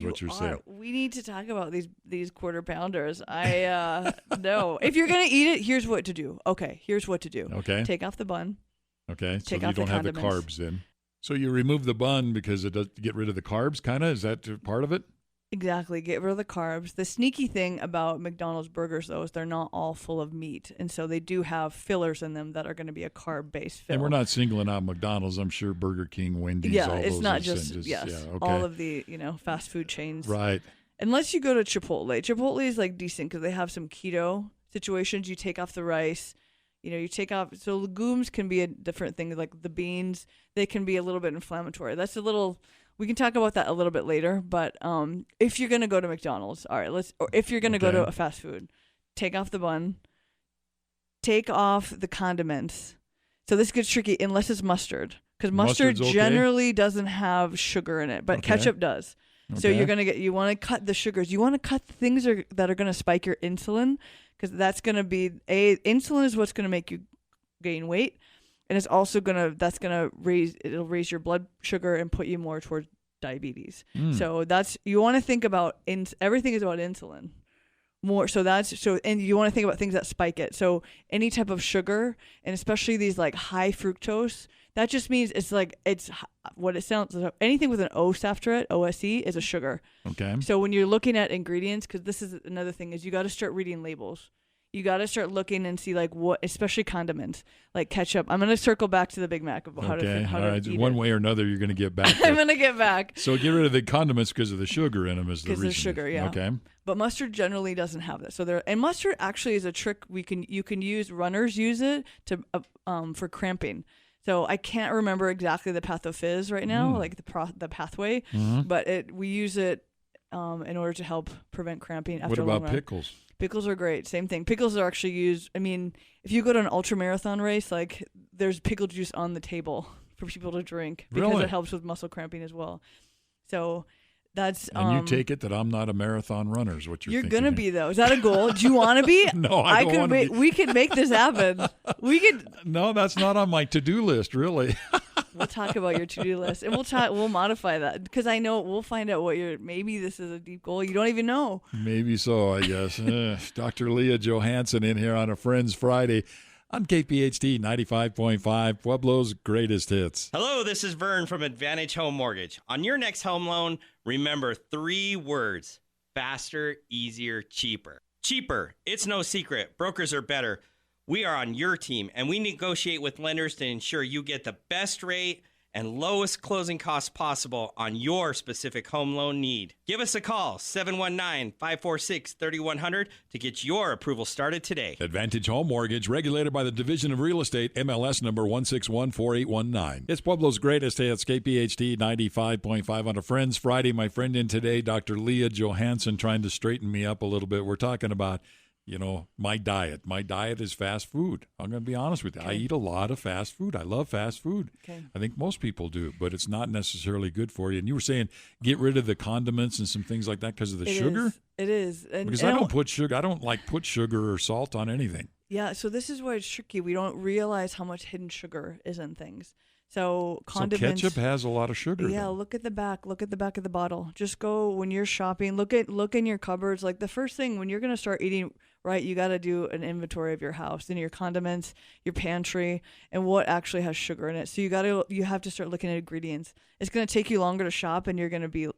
what you're saying. We need to talk about these quarter pounders. No. If you're going to eat it, here's what to do. Okay, here's what to do. Okay. Take off the bun. Okay, Take so off you don't have the condiments. carbs in. So you remove the bun because it does get rid of the carbs, kind of? Is that part of it? Exactly. Get rid of the carbs. The sneaky thing about McDonald's burgers, though, is they're not all full of meat. And so they do have fillers in them that are going to be a carb-based fill. And we're not singling out McDonald's. I'm sure Burger King, Wendy's, all it's those not are just, sent yes, yeah, okay. all of the, fast food chains. Right. Unless you go to Chipotle. Chipotle is like decent because they have some keto situations. You take off the rice. You take off. So legumes can be a different thing. Like the beans, they can be a little bit inflammatory. That's a little... We can talk about that a little bit later, but if you're going to go to McDonald's, all right, or if you're going to go to a fast food, take off the bun, take off the condiments. So this gets tricky unless it's mustard, because mustard generally doesn't have sugar in it, but ketchup does. Okay. So you want to cut the sugars. You want to cut the things that are going to spike your insulin, because that's going to be insulin is what's going to make you gain weight. And it's also it'll raise your blood sugar and put you more towards diabetes. So you want to think about everything is about insulin more. And you want to think about things that spike it. So any type of sugar, and especially these like high fructose, that just means it's what it sounds like. Anything with an OS after it, OSE, is a sugar. Okay. So when you're looking at ingredients, because this is another thing, is you got to start reading labels. You got to start looking and see what, especially condiments like ketchup. I'm going to circle back to the Big Mac of how to eat one it. way or another, you're going to get back. I'm going to get back. So get rid of the condiments because of the sugar in them is the reason. Because of sugar, yeah. Okay. But mustard generally doesn't have that. And mustard actually is a trick you can use. Runners use it to for cramping. So I can't remember exactly the pathophys right now, like the pathway, but we use it in order to help prevent cramping after a long run. What about pickles? Pickles are great. Same thing. Pickles are actually used. I mean, if you go to an ultra marathon race, like there's pickle juice on the table for people to drink because it helps with muscle cramping as well. So that's. And you take it that I'm not a marathon runner is what you're thinking. You're gonna be though. Is that a goal? Do you want to be? No, I don't want to be. We could make this happen. We could. No, that's not on my to-do list, really. We'll talk about your to-do list, and we'll modify that, because I know we'll find out maybe this is a deep goal. You don't even know. Maybe so, I guess. Dr. Leah Johansen in here on a Friends Friday on KPHT 95.5, Pueblo's greatest hits. Hello, this is Vern from Advantage Home Mortgage. On your next home loan, remember 3 words: faster, easier, cheaper. Cheaper. It's no secret. Brokers are better. We are on your team, and we negotiate with lenders to ensure you get the best rate and lowest closing costs possible on your specific home loan need. Give us a call, 719-546-3100, to get your approval started today. Advantage Home Mortgage, regulated by the Division of Real Estate, MLS number 1614819. It's Pueblo's greatest hits, KPHT 95.5 on a Friends Friday. My friend in today, Dr. Leah Johansen, trying to straighten me up a little bit. We're talking about my diet. My diet is fast food. I'm going to be honest with you. Okay. I eat a lot of fast food. I love fast food. Okay. I think most people do, but it's not necessarily good for you. And you were saying get rid of the condiments and some things like that because of the sugar? It is. Because I don't put sugar. I don't put sugar or salt on anything. Yeah, so this is why it's tricky. We don't realize how much hidden sugar is in things. So condiments. So ketchup has a lot of sugar. Yeah, look at the back. Look at the back of the bottle. Just go when you're shopping. Look in your cupboards. Like the first thing when you're going to start eating right, you got to do an inventory of your house and your condiments, your pantry, and what actually has sugar in it. So you have to start looking at ingredients. It's going to take you longer to shop, and you're going to be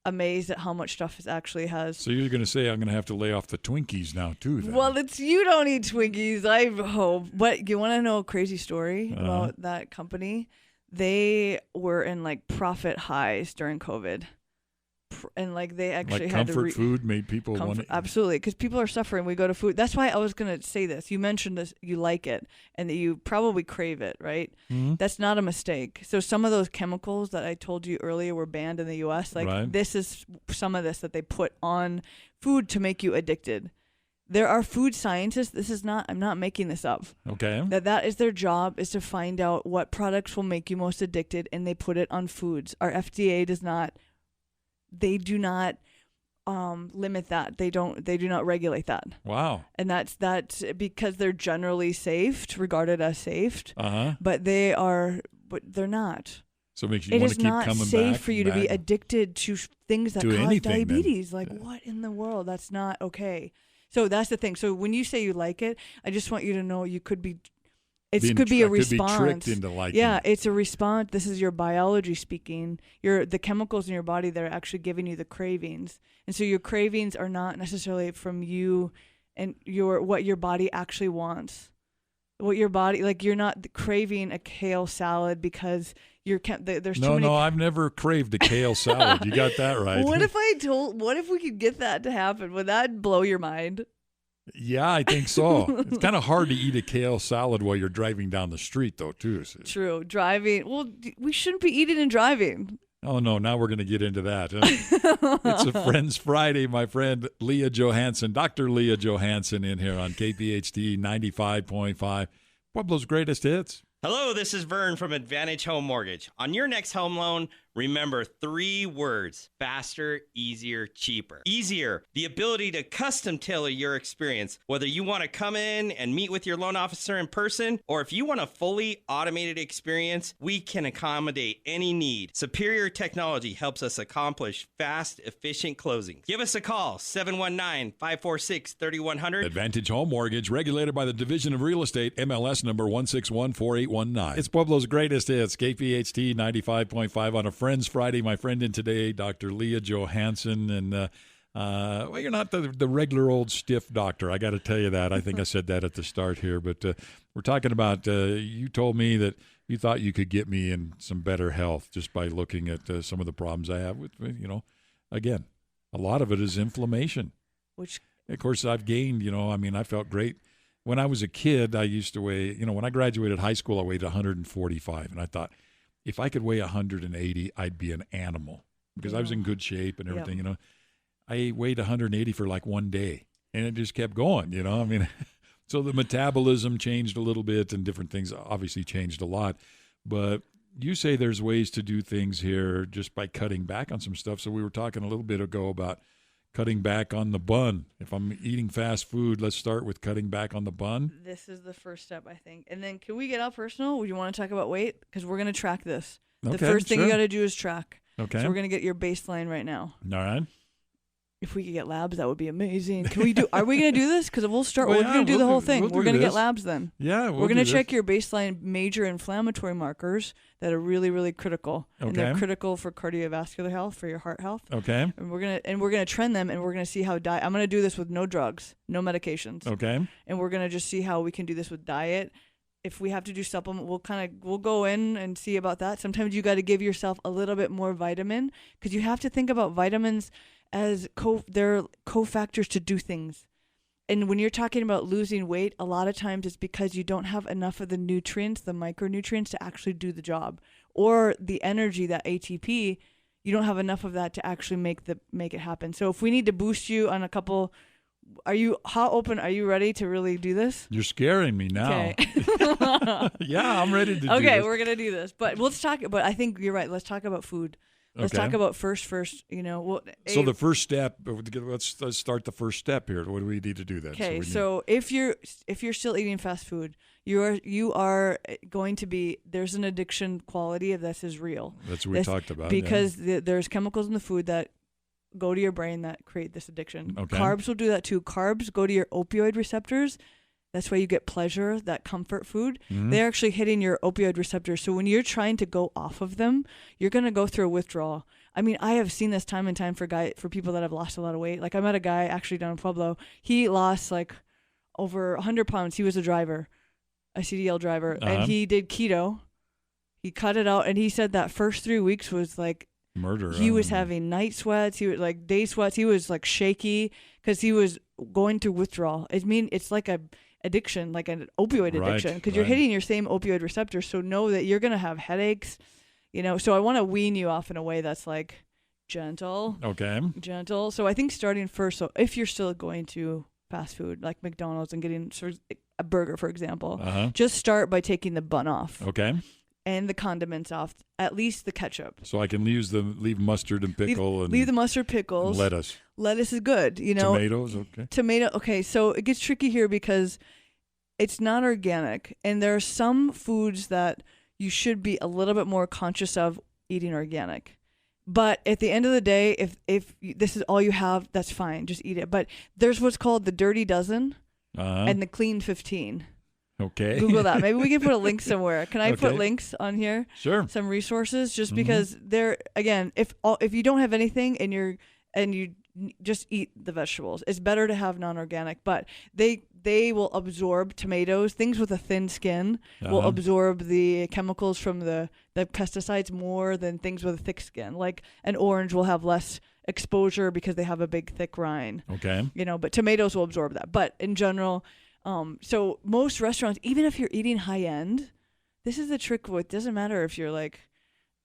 amazed at how much stuff it actually has. So you're going to say I'm going to have to lay off the Twinkies now too, then. Well, you don't eat Twinkies, I hope. But you want to know a crazy story about that company? They were in like profit highs during COVID. And like they actually had comfort food made people want to. Absolutely, because people are suffering. We go to food. That's why I was going to say this. You mentioned this. You like it, and that you probably crave it, right? Mm-hmm. That's not a mistake. So some of those chemicals that I told you earlier were banned in the U.S. Like this is some of this that they put on food to make you addicted. There are food scientists. This is not. I'm not making this up. Okay. That is their job, is to find out what products will make you most addicted, and they put it on foods. Our FDA does not. They do not limit that. They do not regulate that. Wow. And that's because they're generally regarded as safe. Uh-huh. But they're not. So it makes you It want is to keep not coming safe back for you to be addicted to things that To cause anything, then. diabetes. Like, what in the world? That's not okay. So that's the thing. So when you say you like it, I just want you to know you could be. It could be a response. Could be tricked into liking. Yeah, it's a response. This is your biology speaking. The chemicals in your body that are actually giving you the cravings, and so your cravings are not necessarily from you and what your body actually wants. What your body, like, you're not craving a kale salad because there's too many. No, I've never craved a kale salad. You got that right. What if we could get that to happen? Would that blow your mind? Yeah, I think so. It's kind of hard to eat a kale salad while you're driving down the street, though, too. So. True. Driving. Well, we shouldn't be eating and driving. Oh, no. Now we're going to get into that. It's a Friends Friday, my friend Leah Johansen, Dr. Leah Johansen in here on KPHT 95.5, Pueblo's greatest hits. Hello, this is Vern from Advantage Home Mortgage. On your next home loan, remember 3 words: faster, easier, cheaper. Easier, the ability to custom tailor your experience, whether you want to come in and meet with your loan officer in person, or if you want a fully automated experience, we can accommodate any need. Superior technology helps us accomplish fast, efficient closing. Give us a call, 719-546-3100. Advantage Home Mortgage, regulated by the Division of Real Estate, MLS number 1614819. It's Pueblo's greatest hits, KPHT 95.5 on a Friends Friday. My friend in today, Dr. Leah Johansen, and well, you're not the regular old stiff doctor. I got to tell you that. I think I said that at the start here, but we're talking about. You told me that you thought you could get me in some better health just by looking at some of the problems I have with. Again, a lot of it is inflammation. Which, of course, I've gained. I felt great. When I was a kid, I used to weigh, when I graduated high school, I weighed 145. And I thought, if I could weigh 180, I'd be an animal because I was in good shape and everything, I weighed 180 for like one day and it just kept going, So the metabolism changed a little bit and different things obviously changed a lot. But you say there's ways to do things here just by cutting back on some stuff. So we were talking a little bit ago about cutting back on the bun. If I'm eating fast food, let's start with cutting back on the bun. This is the first step, I think. And then can we get out personal? Would you want to talk about weight? Because we're going to track this. The first thing you got to do is track. Okay. So we're going to get your baseline right now. All right. If we could get labs, that would be amazing. Are we going to do this? Because we'll start. We're going to do the whole thing. We're going to get labs then. Yeah, we're going to check your baseline major inflammatory markers that are really, really critical. Okay. And they're critical for cardiovascular health, for your heart health. Okay. And we're gonna trend them, and we're gonna see how diet. I'm gonna do this with no drugs, no medications. Okay. And we're gonna just see how we can do this with diet. If we have to do supplement, we'll go in and see about that. Sometimes you got to give yourself a little bit more vitamin because you have to think about vitamins as they're cofactors to do things. And when you're talking about losing weight, a lot of times it's because you don't have enough of the nutrients, the micronutrients, to actually do the job, or the energy, that ATP. You don't have enough of that to actually make it happen. So if we need to boost you on a couple. How open are you ready to really do this? You're scaring me now. Okay. Yeah, I'm ready to do this. Okay, we're going to do this. But let's talk, but I think you're right. Let's talk about food. Let's talk about first, so the first step, let's start the first step here. What do we need to do then? Okay, so if you're still eating fast food, you are going to be, there's an addiction quality of this is real. That's what we talked about. Because there's chemicals in the food that go to your brain that create this addiction. Okay. Carbs will do that too. Carbs go to your opioid receptors. That's why you get pleasure, that comfort food. Mm-hmm. They're actually hitting your opioid receptors. So when you're trying to go off of them, you're going to go through a withdrawal. I mean, I have seen this time and time for people that have lost a lot of weight. Like I met a guy actually down in Pueblo. He lost like over 100 pounds. He was a driver, a CDL driver, and he did keto. He cut it out, and he said that first 3 weeks was like murder. He was having night sweats. He was like day sweats. He was like shaky because he was going through withdrawal. It's like a addiction, like an opioid addiction, because you're hitting your same opioid receptors. So know that you're going to have headaches, so I want to wean you off in a way that's like gentle. Okay. Gentle. So I think starting first, so if you're still going to fast food like McDonald's and getting sort of a burger, for example, just start by taking the bun off. Okay. And the condiments off, at least the ketchup. So I can leave mustard and pickle. Leave the mustard, pickles. And lettuce. Lettuce is good, Tomatoes, okay. Okay, so it gets tricky here because it's not organic. And there are some foods that you should be a little bit more conscious of eating organic. But at the end of the day, if this is all you have, that's fine. Just eat it. But there's what's called the Dirty Dozen and the Clean 15. Okay. Google that. Maybe we can put a link somewhere. Can I Okay. put links on here? Sure. Some resources, just because they're, again, if you don't have anything and you just eat the vegetables, it's better to have non-organic. But they will absorb tomatoes. Things with a thin skin will absorb the chemicals from the pesticides more than things with a thick skin. Like an orange will have less exposure because they have a big thick rind. Okay. But tomatoes will absorb that. But in general, so most restaurants, even if you're eating high end, this is the trick. It doesn't matter if you're like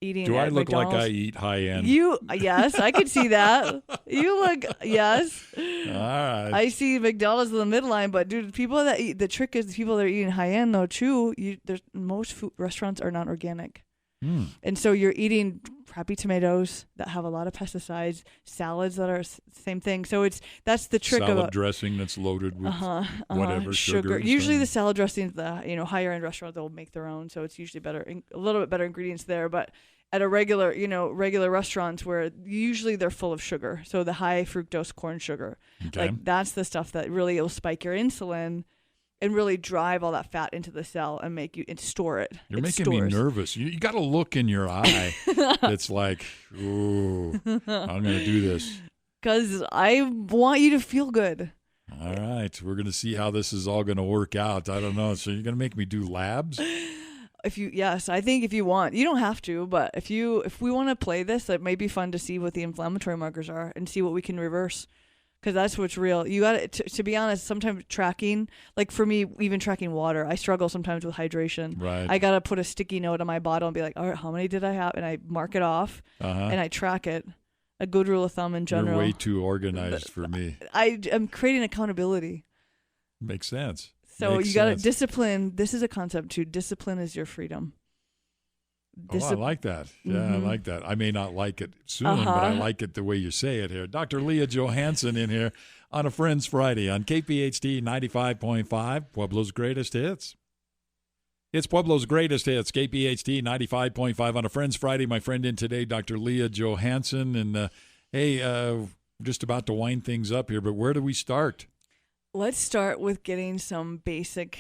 eating. Do I at look McDonald's. like I eat high end? Yes, I could see that. You look, yes. All right. I see McDonald's in the midline, but dude, people that eat, the trick is the people that are eating high end though too. Most food restaurants are not organic. And so you're eating crappy tomatoes that have a lot of pesticides, salads that are same thing. So that's the trick salad about dressing that's loaded with whatever sugar. and Usually stuff. the salad dressings, the higher end restaurants, they'll make their own, so it's usually better, a little bit better ingredients there. But at a regular restaurants where usually they're full of sugar, so the high fructose corn sugar, like that's the stuff that really will spike your insulin and really drive all that fat into the cell and make you store it. You're making me nervous. You got a look in your eye that's like, ooh, I'm going to do this. Because I want you to feel good. All right. We're going to see how this is all going to work out. I don't know. So you're going to make me do labs? Yes, I think if you want, you don't have to, but if we want to play this, it may be fun to see what the inflammatory markers are and see what we can reverse. Because that's what's real. You got to be honest, sometimes tracking, like for me, even tracking water, I struggle sometimes with hydration. Right. I got to put a sticky note on my bottle and be like, all right, how many did I have? And I mark it off and I track it. A good rule of thumb in general. You're way too organized for me. I am creating accountability. Makes sense. So you got to discipline. This is a concept too. Discipline is your freedom. I like that. Yeah, I like that. I may not like it soon, but I like it the way you say it here. Dr. Leah Johansen in here on a Friends Friday on KPHT 95.5, Pueblo's Greatest Hits. It's Pueblo's Greatest Hits, KPHT 95.5 on a Friends Friday. My friend in today, Dr. Leah Johansen. And hey, just about to wind things up here, but where do we start? Let's start with getting some basic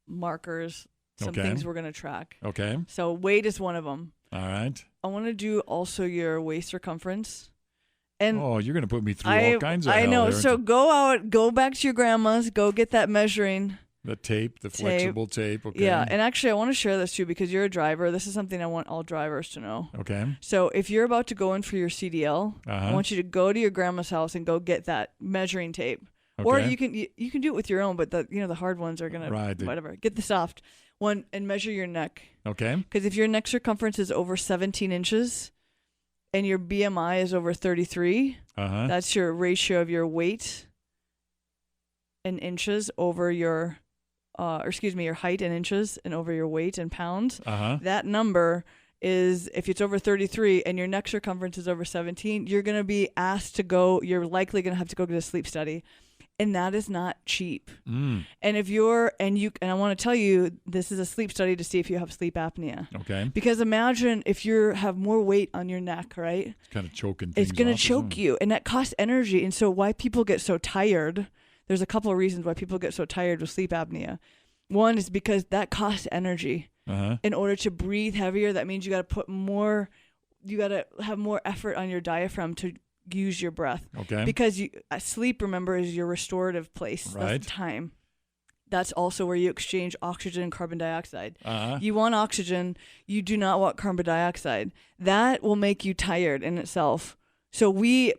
markers. Some things we're going to track. Okay. So weight is one of them. All right. I want to do also your waist circumference. And you're going to put me through all kinds of I know. There. So go back to your grandma's, go get that measuring. The tape, the flexible tape. Okay. Yeah. And actually, I want to share this too because you're a driver. This is something I want all drivers to know. Okay. So if you're about to go in for your CDL, I want you to go to your grandma's house and go get that measuring tape. Okay. Or you can do it with your own, but the hard ones are going to, whatever. Get the soft one and measure your neck. Okay. Because if your neck circumference is over 17 inches and your BMI is over 33, that's your ratio of your weight in inches over your, your height in inches and over your weight in pounds. That number is, if it's over 33 and your neck circumference is over 17, you're going to be asked to go, you're likely going to have to go get a sleep study. And that is not cheap. And if I want to tell you, this is a sleep study to see if you have sleep apnea. Okay. Because imagine if you have more weight on your neck, right? It's kind of choking things. It's going to choke you, and that costs energy. And so why people get so tired, there's a couple of reasons why people get so tired with sleep apnea. One is because that costs energy. In order to breathe heavier, that means you got to have more effort on your diaphragm to use your breath. Okay. Because sleep, remember, is your restorative place. Right. That's time. That's also where you exchange oxygen and carbon dioxide. You want oxygen. You do not want carbon dioxide. That will make you tired in itself. So we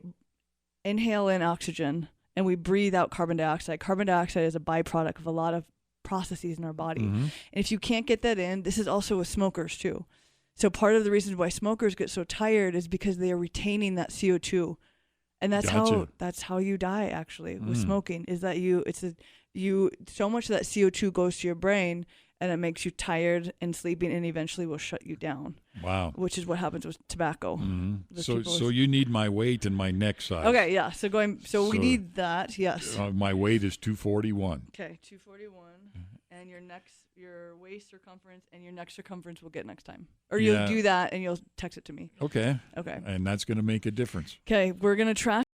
inhale in oxygen and we breathe out carbon dioxide. Carbon dioxide is a byproduct of a lot of processes in our body. And if you can't get that in, this is also with smokers too. So part of the reason why smokers get so tired is because they are retaining that CO2, and that's how you die actually with smoking. Is that so much of that CO2 goes to your brain and it makes you tired and sleeping, and eventually will shut you down. Wow, which is what happens with tobacco. So you need my weight and my neck size. Okay, yeah. So we need that. Yes. My weight is 241. Okay, 241. and your waist circumference and your neck circumference we'll get next time. Or you'll do that and you'll text it to me. Okay. Okay. And that's going to make a difference. Okay, we're going to track